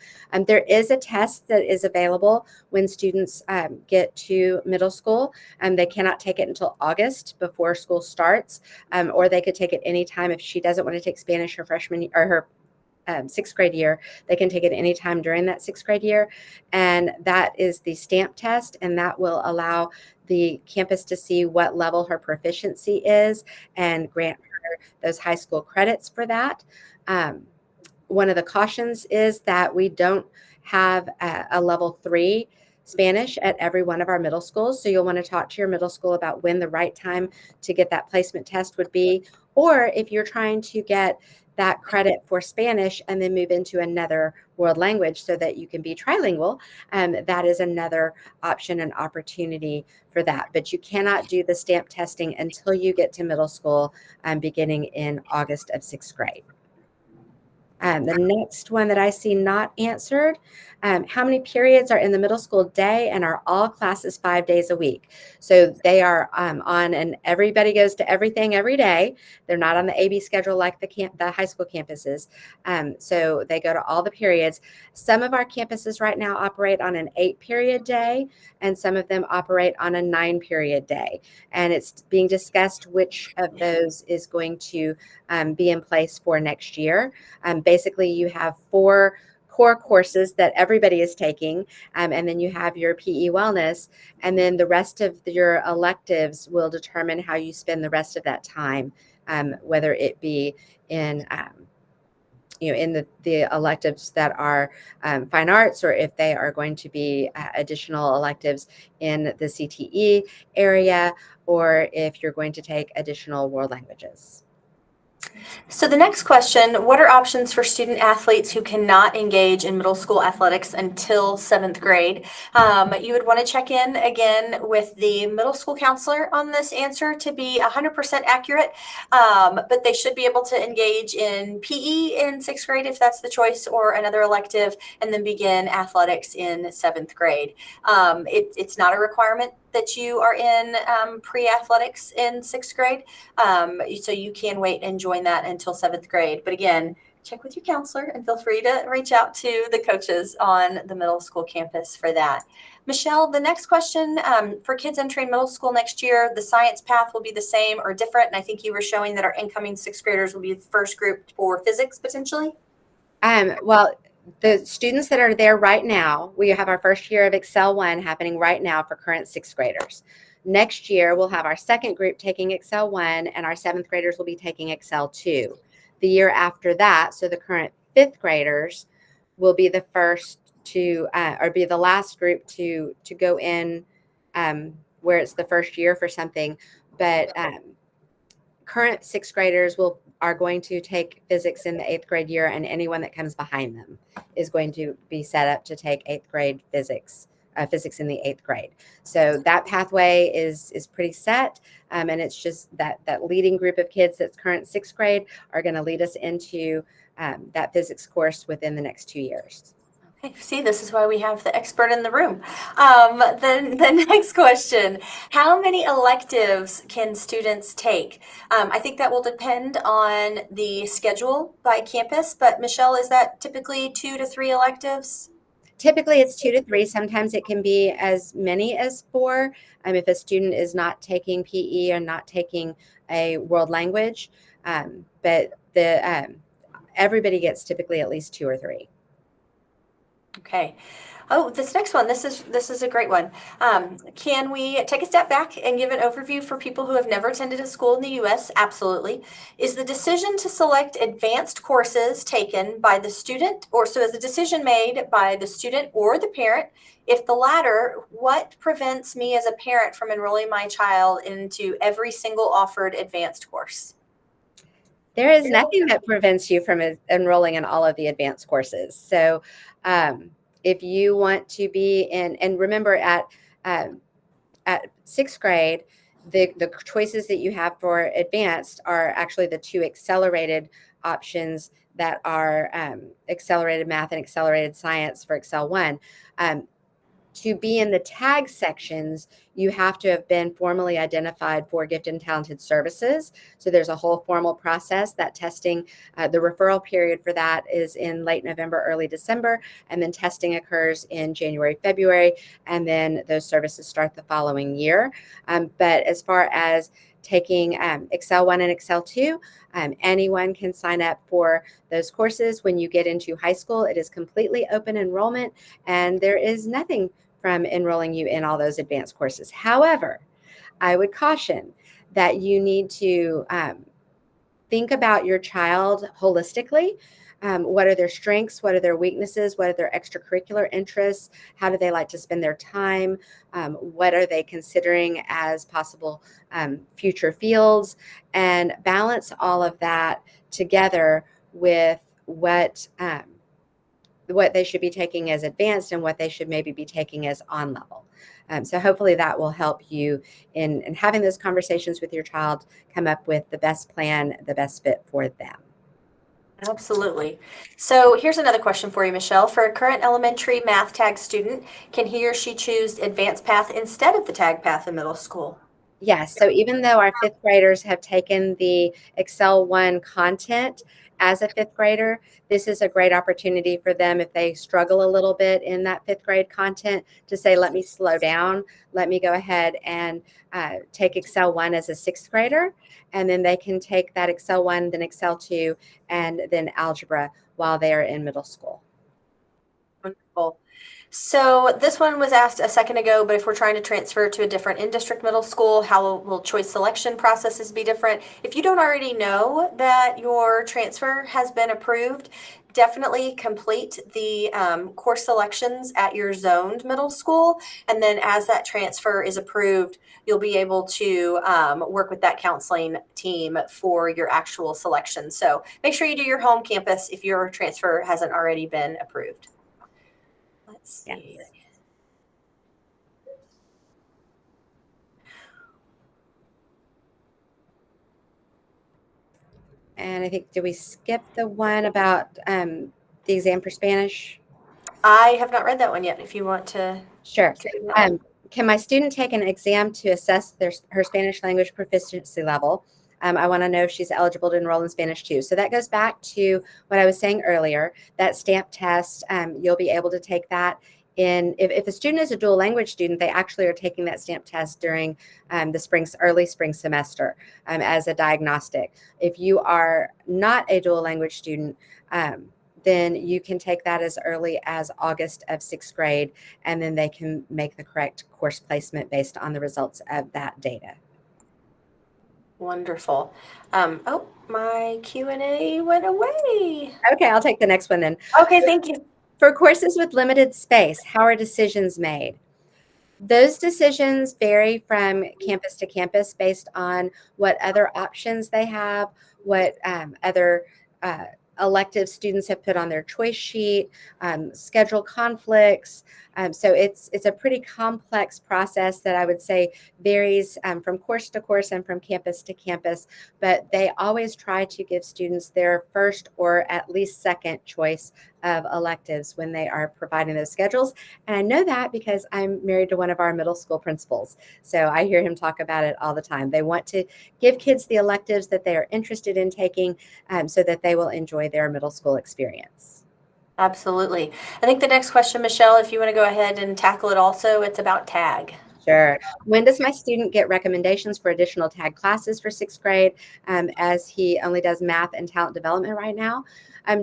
There is a test that is available when students get to middle school. They cannot take it until August before school starts, or they could take it anytime if she doesn't want to take Spanish her freshman or her 6th grade year. They can take it anytime during that 6th grade year. And that is the stamp test. And that will allow the campus to see what level her proficiency is and grant her those high school credits for that. One of the cautions is that we don't have a level 3 Spanish at every one of our middle schools. So you'll want to talk to your middle school about when the right time to get that placement test would be. Or if you're trying to get that credit for Spanish and then move into another world language so that you can be trilingual, that is another option and opportunity for that. But you cannot do the stamp testing until you get to middle school, beginning in August of 6th grade. The next one that I see not answered, how many periods are in the middle school day and are all classes 5 days a week? So they are on and everybody goes to everything every day. They're not on the AB schedule like the high school campuses. So they go to all the periods. Some of our campuses right now operate on an 8-period day, and some of them operate on a 9-period day. And it's being discussed which of those is going to be in place for next year. Basically, you have 4 core courses that everybody is taking, and then you have your PE wellness, and then the rest of your electives will determine how you spend the rest of that time, whether it be in in the electives that are fine arts, or if they are going to be additional electives in the CTE area, or if you're going to take additional world languages. So the next question, what are options for student athletes who cannot engage in middle school athletics until 7th grade? You would want to check in again with the middle school counselor on this answer to be 100% accurate, but they should be able to engage in PE in 6th grade if that's the choice, or another elective, and then begin athletics in 7th grade. It's not a requirement that you are in pre-athletics in 6th grade. So you can wait and join that until 7th grade. But again, check with your counselor and feel free to reach out to the coaches on the middle school campus for that. Michelle, the next question, for kids entering middle school next year, the science path will be the same or different. And I think you were showing that our incoming 6th graders will be the first group for physics potentially. Well, the students that are there right now, we have our first year of Excel 1 happening right now for current 6th graders. Next year, we'll have our second group taking Excel 1, and our 7th graders will be taking Excel 2. The year after that, so the current 5th graders will be the first to, or be the last group to go in, where it's the first year for something. But current 6th graders are going to take physics in the 8th grade year, and anyone that comes behind them is going to be set up to take 8th grade physics in the 8th grade. So that pathway is pretty set, and it's just that leading group of kids that's current 6th grade are going to lead us into that physics course within the next 2 years. Okay, see, this is why we have the expert in the room. Then the next question, how many electives can students take? I think that will depend on the schedule by campus, but Michelle, is that typically 2 to 3 electives? Typically, it's 2 to 3. Sometimes it can be as many as 4 if a student is not taking PE or not taking a world language. But everybody gets typically at least 2 or 3. Okay. Oh, this next one, this is a great one. Can we take a step back and give an overview for people who have never attended a school in the U.S.? Absolutely. Is the decision to select advanced courses taken by the student, or so is the decision made by the student or the parent? If the latter, what prevents me as a parent from enrolling my child into every single offered advanced course? There is nothing that prevents you from enrolling in all of the advanced courses. So if you want to be in, and remember at 6th grade, the choices that you have for advanced are actually the 2 accelerated options that are accelerated math and accelerated science for Excel 1. To be in the tag sections, you have to have been formally identified for gifted and talented services. So there's a whole formal process. That testing, the referral period for that is in late November, early December, and then testing occurs in January, February, and then those services start the following year. But as far as taking Excel 1 and Excel 2, anyone can sign up for those courses. When you get into high school, it is completely open enrollment, and there is nothing from enrolling you in all those advanced courses. However, I would caution that you need to think about your child holistically. What are their strengths? What are their weaknesses? What are their extracurricular interests? How do they like to spend their time? What are they considering as possible future fields? And balance all of that together with what they should be taking as advanced and what they should maybe be taking as on level. So hopefully that will help you in having those conversations with your child, come up with the best plan, the best fit for them. Absolutely. So here's another question for you, Michelle. For a current elementary math tag student, can he or she choose advanced path instead of the tag path in middle school? Yes. So even though our fifth graders have taken the Excel 1 content as a fifth grader, this is a great opportunity for them if they struggle a little bit in that fifth grade content to say, let me slow down, let me go ahead and take Excel 1 as a sixth grader. And then they can take that Excel 1, then Excel 2, and then algebra while they are in middle school. Wonderful. So this one was asked a second ago, but if we're trying to transfer to a different in-district middle school, how will choice selection processes be different? If you don't already know that your transfer has been approved, definitely complete the course selections at your zoned middle school. And then as that transfer is approved, you'll be able to work with that counseling team for your actual selection. So make sure you do your home campus if your transfer hasn't already been approved. Let's see. Yes. And I think, did we skip the one about the exam for Spanish? I have not read that one yet. If you want to Sure. do that one. Can my student take an exam to assess her Spanish language proficiency level? I want to know if she's eligible to enroll in Spanish too. So that goes back to what I was saying earlier, that stamp test. You'll be able to take that if a student is a dual language student, they actually are taking that stamp test during the early spring semester as a diagnostic. If you are not a dual language student, then you can take that as early as August of sixth grade, and then they can make the correct course placement based on the results of that data. Wonderful. Oh, my Q&A went away. Okay, I'll take the next one then. Okay, thank you. For courses with limited space, how are decisions made? Those decisions vary from campus to campus based on what other options they have, what other elective students have put on their choice sheet, schedule conflicts. So it's a pretty complex process that I would say varies from course to course and from campus to campus, but they always try to give students their first or at least second choice of electives when they are providing those schedules. And I know that because I'm married to one of our middle school principals. So I hear him talk about it all the time. They want to give kids the electives that they are interested in taking so that they will enjoy their middle school experience. Absolutely. I think the next question, Michelle, if you want to go ahead and tackle it also, it's about tag. Sure. When does my student get recommendations for additional tag classes for sixth grade, as he only does math and talent development right now?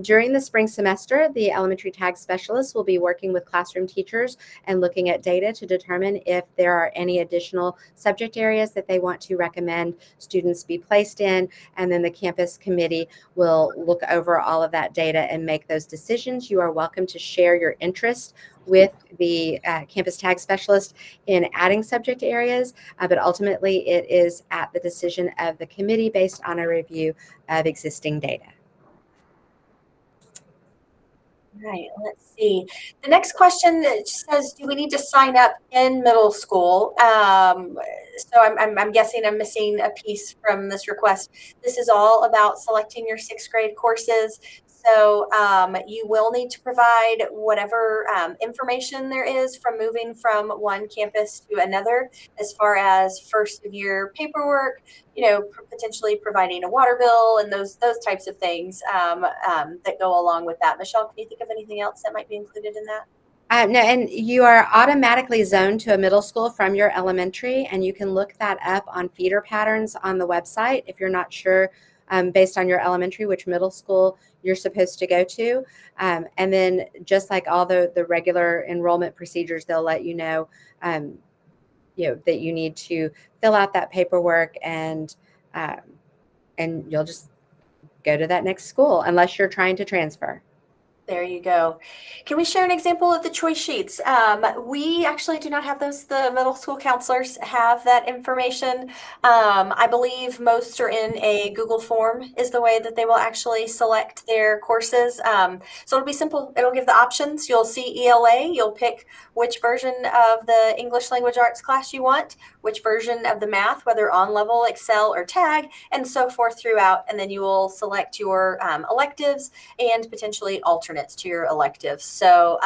During the spring semester, the elementary tag specialists will be working with classroom teachers and looking at data to determine if there are any additional subject areas that they want to recommend students be placed in. And then the campus committee will look over all of that data and make those decisions. You are welcome to share your interest with the campus tag specialist in adding subject areas, but ultimately it is at the decision of the committee based on a review of existing data. Right, let's see. The next question says, do we need to sign up in middle school? So I'm guessing I'm missing a piece from this request. This is all about selecting your sixth grade courses. So you will need to provide whatever information there is from moving from one campus to another, as far as first of year paperwork, potentially providing a water bill and those types of things that go along with that. Michelle, can you think of anything else that might be included in that? No, and you are automatically zoned to a middle school from your elementary, and you can look that up on feeder patterns on the website if you're not sure based on your elementary which middle school you're supposed to go to. And then just like all the regular enrollment procedures, they'll let you know, that you need to fill out that paperwork and you'll just go to that next school unless you're trying to transfer. There you go. Can we share an example of the choice sheets? We actually do not have those. The middle school counselors have that information. I believe most are in a Google form is the way that they will actually select their courses. So it'll be simple. It'll give the options. You'll see ELA. You'll pick which version of the English language arts class you want, which version of the math, whether on level, Excel, or tag, and so forth throughout. And then you will select your electives and potentially alternates to your electives. So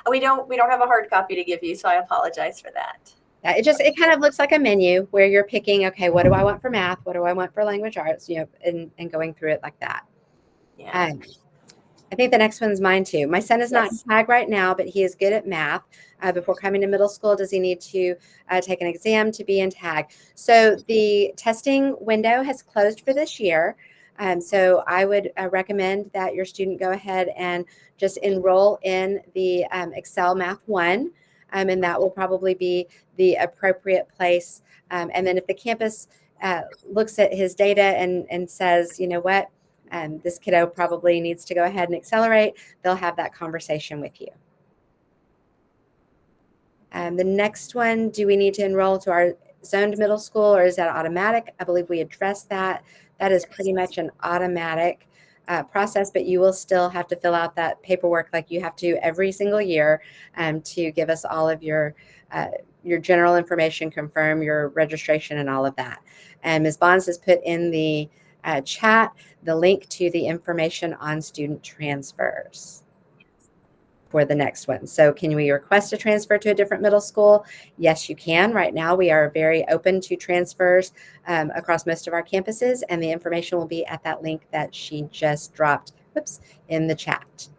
we don't have a hard copy to give you, so I apologize for that. It kind of looks like a menu where you're picking, okay, what do I want for math? What do I want for language arts? And going through it like that. Yeah. Um, I think the next one's mine too. My son is not in Yes. tag right now, but he is good at math. Before coming to middle school, does he need to take an exam to be in tag? So the testing window has closed for this year. So I would recommend that your student go ahead and just enroll in the Excel Math 1, and that will probably be the appropriate place. And then if the campus looks at his data and says, you know what, this kiddo probably needs to go ahead and accelerate, they'll have that conversation with you. The next one, do we need to enroll to our zoned middle school or is that automatic? I believe we addressed that. That is pretty much an automatic process, but you will still have to fill out that paperwork like you have to every single year to give us all of your general information, confirm your registration and all of that. And Ms. Bonds has put in the chat the link to the information on student transfers for the next one. So can we request a transfer to a different middle school? Yes, you can. Right now, we are very open to transfers across most of our campuses, and the information will be at that link that she just dropped, in the chat.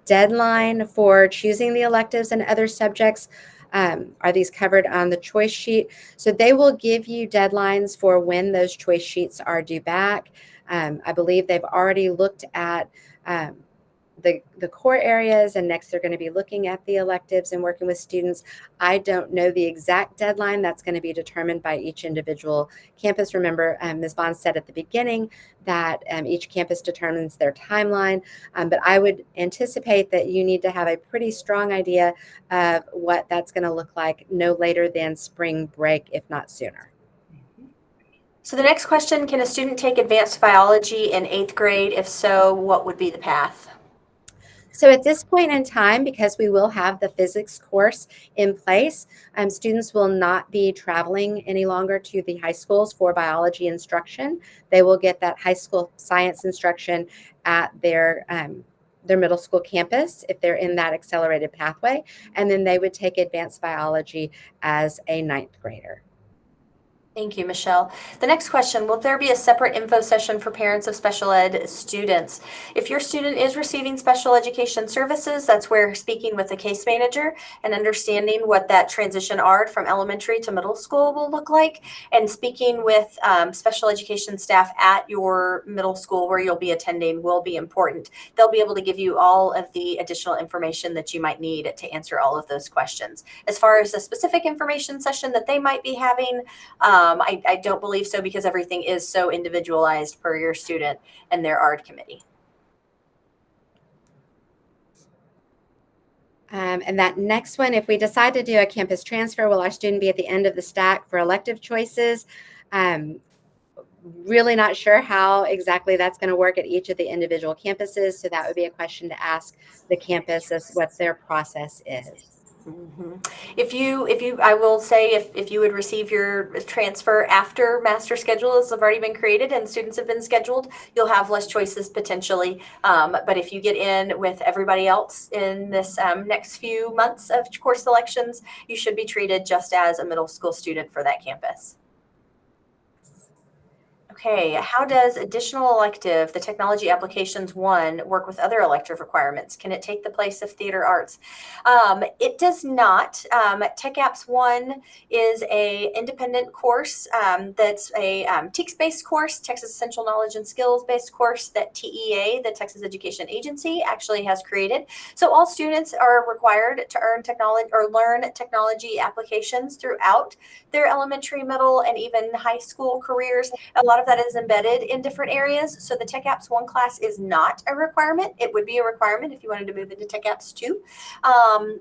Deadline for choosing the electives and other subjects. Are these covered on the choice sheet? So they will give you deadlines for when those choice sheets are due back. I believe they've already looked at the core areas, and next they're going to be looking at the electives and working with students. I don't know the exact deadline. That's going to be determined by each individual campus. Remember, Ms. Bond said at the beginning that each campus determines their timeline, but I would anticipate that you need to have a pretty strong idea of what that's going to look like no later than spring break, if not sooner. So the next question, can a student take advanced biology in 8th grade? If so, what would be the path? So at this point in time, because we will have the physics course in place, students will not be traveling any longer to the high schools for biology instruction. They will get that high school science instruction at their middle school campus if they're in that accelerated pathway, and then they would take advanced biology as a 9th grader. Thank you, Michelle. The next question, will there be a separate info session for parents of special ed students? If your student is receiving special education services, that's where speaking with the case manager and understanding what that transition art from elementary to middle school will look like, and speaking with special education staff at your middle school where you'll be attending will be important. They'll be able to give you all of the additional information that you might need to answer all of those questions. As far as a specific information session that they might be having, I don't believe so because everything is so individualized per your student and their ARD committee. And that next one, if we decide to do a campus transfer, will our student be at the end of the stack for elective choices? Really not sure how exactly that's going to work at each of the individual campuses. So that would be a question to ask the campus as what their process is. Mm-hmm. I will say if you would receive your transfer after master schedules have already been created and students have been scheduled, you'll have less choices potentially. But if you get in with everybody else in this next few months of course selections, you should be treated just as a middle school student for that campus. Okay, how does additional elective, the technology applications one, work with other elective requirements? Can it take the place of theater arts? It does not. Tech Apps 1 is a independent course that's a TEKS-based course, Texas Essential Knowledge and Skills-based course that TEA, the Texas Education Agency, actually has created. So all students are required to earn technology or learn technology applications throughout their elementary, middle, and even high school careers. A lot of of that is embedded in different areas. So the Tech Apps 1 class is not a requirement. It would be a requirement if you wanted to move into Tech Apps 2.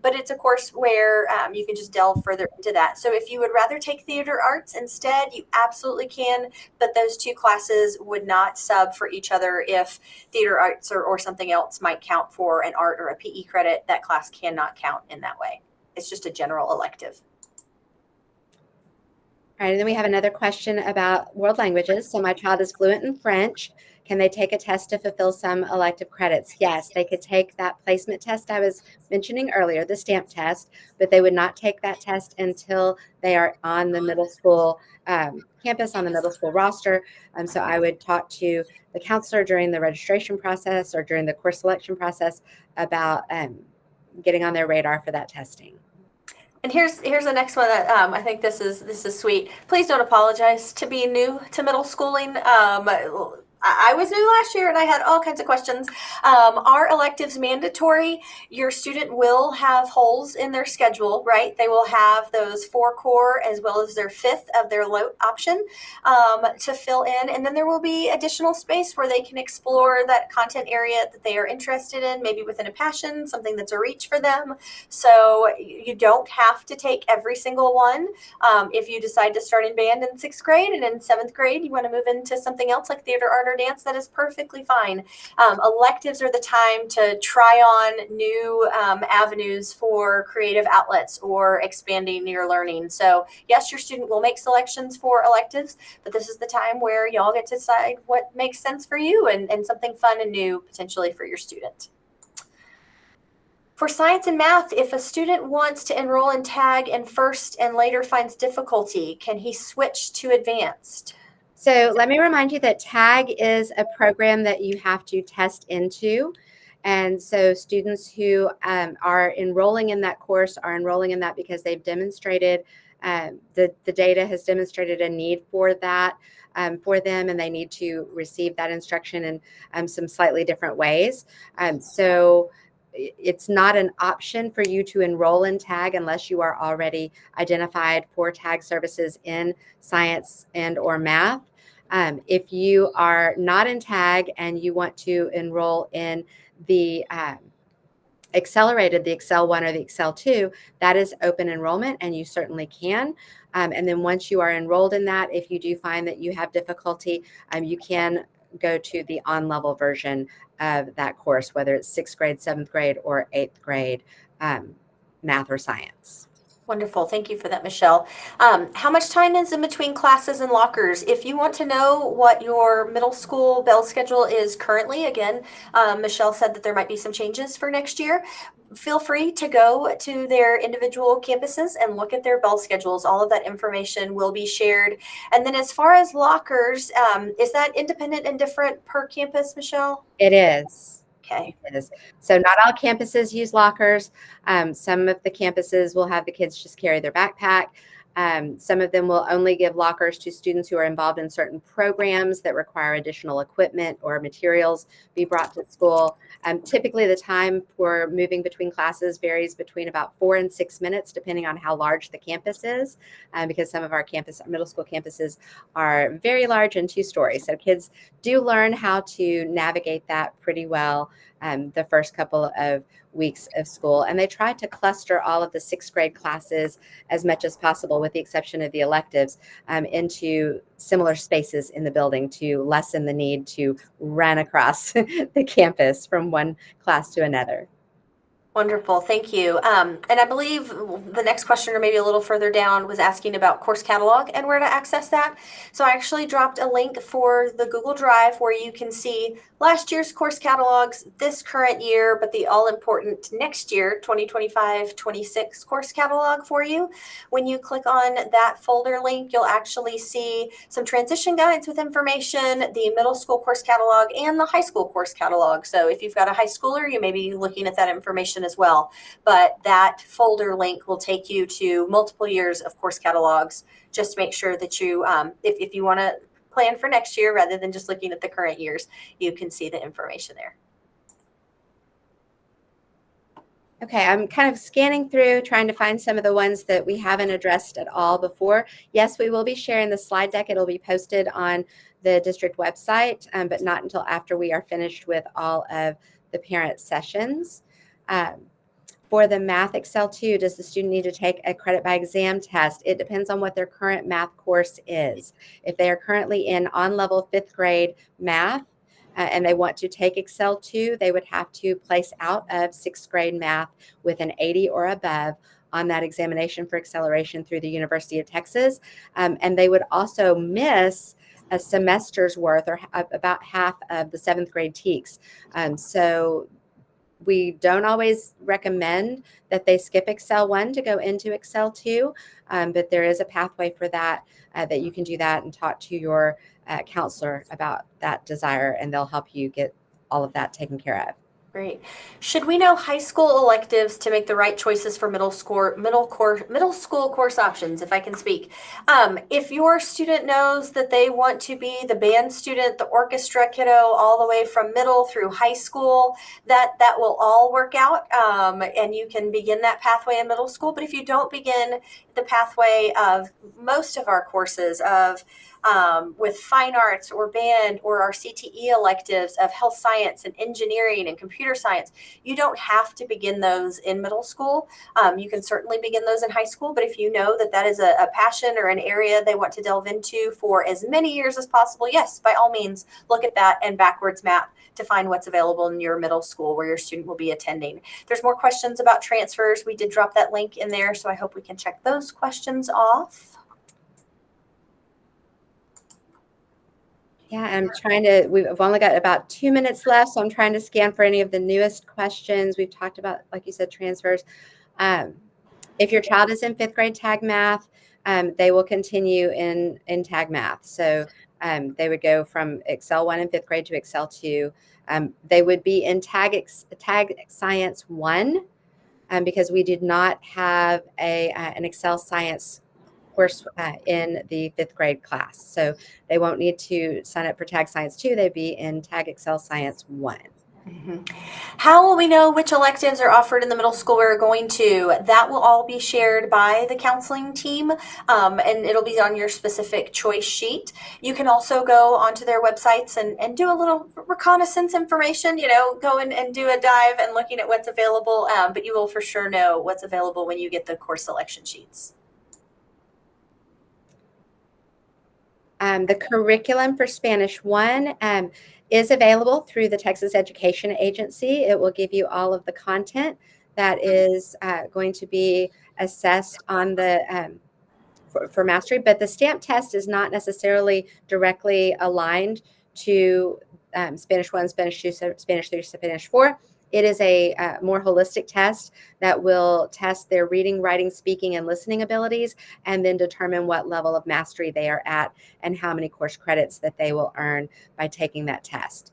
But it's a course where you can just delve further into that. So if you would rather take theater arts instead, you absolutely can, but those two classes would not sub for each other. If theater arts or something else might count for an art or a PE credit, that class cannot count in that way. It's just a general elective. All right, and then we have another question about world languages. So my child is fluent in French. Can they take a test to fulfill some elective credits? Yes, they could take that placement test I was mentioning earlier, the stamp test, but they would not take that test until they are on the middle school campus, on the middle school roster. So I would talk to the counselor during the registration process or during the course selection process about getting on their radar for that testing. And here's the next one that I think this is sweet. Please don't apologize to be new to middle schooling. I was new last year and I had all kinds of questions. Are electives mandatory? Your student will have holes in their schedule, right? They will have those 4 core as well as their 5th of their LOT option to fill in. And then there will be additional space where they can explore that content area that they are interested in, maybe within a passion, something that's a reach for them. So you don't have to take every single one. If you decide to start in band in 6th grade and in 7th grade, you want to move into something else like theater, art, or dance, that is perfectly fine. Electives are the time to try on new avenues for creative outlets or expanding your learning. So yes, your student will make selections for electives, but this is the time where y'all get to decide what makes sense for you and something fun and new potentially for your student. For science and math, if a student wants to enroll in TAG and first and later finds difficulty, can he switch to advanced? So let me remind you that TAG is a program that you have to test into. And so students who are enrolling in that course are enrolling in that because they've demonstrated, the data has demonstrated a need for that for them, and they need to receive that instruction in some slightly different ways. So it's not an option for you to enroll in TAG unless you are already identified for TAG services in science and or math. If you are not in TAG and you want to enroll in the accelerated, the Excel 1 or the Excel 2, that is open enrollment and you certainly can. And then once you are enrolled in that, if you do find that you have difficulty, you can go to the on-level version of that course, whether it's 6th grade, 7th grade, or 8th grade math or science. Wonderful. Thank you for that, Michelle. How much time is in between classes and lockers? If you want to know what your middle school bell schedule is currently, again, Michelle said that there might be some changes for next year. Feel free to go to their individual campuses and look at their bell schedules. All of that information will be shared. And then as far as lockers, is that independent and different per campus, Michelle? It is. Okay. It is. So not all campuses use lockers. Some of the campuses will have the kids just carry their backpack. Some of them will only give lockers to students who are involved in certain programs that require additional equipment or materials be brought to school. Typically, the time for moving between classes varies between about 4 and 6 minutes, depending on how large the campus is, because some of our middle school campuses are very large and 2-story. So kids do learn how to navigate that pretty well the first couple of weeks of school. And they try to cluster all of the 6th grade classes as much as possible, with the exception of the electives, into similar spaces in the building to lessen the need to run across the campus from one class to another. Wonderful, thank you. And I believe the next question, or maybe a little further down, was asking about course catalog and where to access that. So I actually dropped a link for the Google Drive where you can see last year's course catalogs, this current year, but the all-important next year, 2025-26 course catalog for you. When you click on that folder link, you'll actually see some transition guides with information, the middle school course catalog, and the high school course catalog. So if you've got a high schooler, you may be looking at that information as well. But that folder link will take you to multiple years of course catalogs, just to make sure that you, if you want to plan for next year rather than just looking at the current years, you can see the information there. Okay, I'm kind of scanning through, trying to find some of the ones that we haven't addressed at all before. Yes, we will be sharing the slide deck. It'll be posted on the district website, but not until after we are finished with all of the parent sessions. Um, for the Math Excel 2, does the student need to take a credit by exam test? It depends on what their current math course is. If they are currently in on-level 5th grade math, and they want to take Excel 2, they would have to place out of 6th grade math with an 80 or above on that examination for acceleration through the University of Texas. And they would also miss a semester's worth, or about half of the 7th grade TEKS. So we don't always recommend that they skip Excel 1 to go into Excel 2, but there is a pathway for that, that you can do that and talk to your counselor about that desire, and they'll help you get all of that taken care of. Great. Should we know high school electives to make the right choices for middle school course options, if I can speak? If your student knows that they want to be the band student, the orchestra kiddo, all the way from middle through high school, that will all work out, and you can begin that pathway in middle school. But if you don't begin the pathway of most of our courses with fine arts or band or our CTE electives of health science and engineering and computer science, you don't have to begin those in middle school. You can certainly begin those in high school, but if you know that that is a passion or an area they want to delve into for as many years as possible, yes, by all means, look at that and backwards map to find what's available in your middle school where your student will be attending. There's more questions about transfers. We did drop that link in there, so I hope we can check those questions off. Yeah, I'm trying to, we've only got about 2 minutes left, so I'm trying to scan for any of the newest questions. We've talked about, like you said, transfers. If your child is in 5th grade tag math, they will continue in tag math. So they would go from Excel 1 in 5th grade to Excel 2. They would be in tag science 1, because we did not have an Excel science course in the 5th grade class. So they won't need to sign up for Tag Science 2. They'd be in Tag Excel Science 1. Mm-hmm. How will we know which electives are offered in the middle school we're going to? That will all be shared by the counseling team, and it'll be on your specific choice sheet. You can also go onto their websites and do a little reconnaissance information, go in and do a dive and looking at what's available, but you will for sure know what's available when you get the course selection sheets. The curriculum for Spanish 1 is available through the Texas Education Agency. It will give you all of the content that is going to be assessed on the for mastery, but the stamp test is not necessarily directly aligned to Spanish 1, Spanish 2, Spanish 3, Spanish 4. It is a more holistic test that will test their reading, writing, speaking, and listening abilities, and then determine what level of mastery they are at and how many course credits that they will earn by taking that test.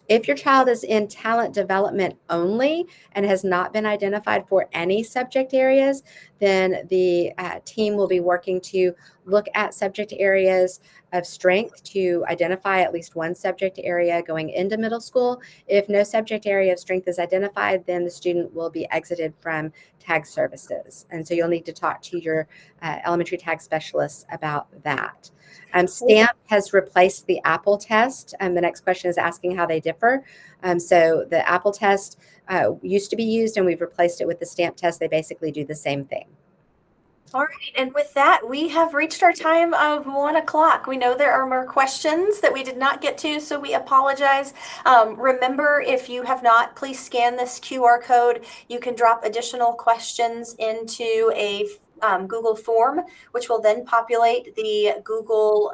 If your child is in talent development only and has not been identified for any subject areas, then the team will be working to look at subject areas of strength to identify at least one subject area going into middle school. If no subject area of strength is identified, then the student will be exited from tag services. And so you'll need to talk to your elementary tag specialists about that. STAMP has replaced the Apple test. The next question is asking how they differ. So the Apple test used to be used, and we've replaced it with the STAMP test. They basically do the same thing. All right, and with that, we have reached our time of 1 o'clock. We know there are more questions that we did not get to, so we apologize. Remember, if you have not, please scan this QR code. You can drop additional questions into a Google form, which will then populate the Google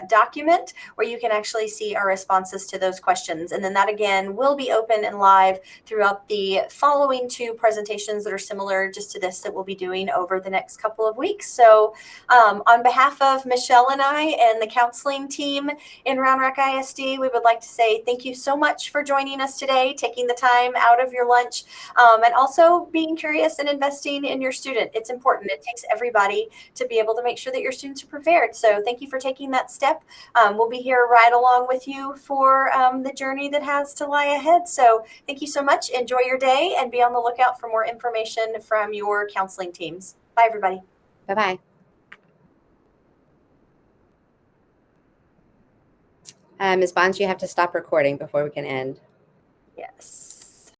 document where you can actually see our responses to those questions. And then that again will be open and live throughout the following 2 presentations that are similar just to this that we'll be doing over the next couple of weeks. So on behalf of Michelle and I and the counseling team in Round Rock ISD, we would like to say thank you so much for joining us today, taking the time out of your lunch, and also being curious and investing in your student. It's important. It takes takes everybody to be able to make sure that your students are prepared. So thank you for taking that step. We'll be here right along with you for the journey that has to lie ahead. So thank you so much. Enjoy your day and be on the lookout for more information from your counseling teams. Bye, everybody. Bye-bye. Ms. Bonds, you have to stop recording before we can end. Yes.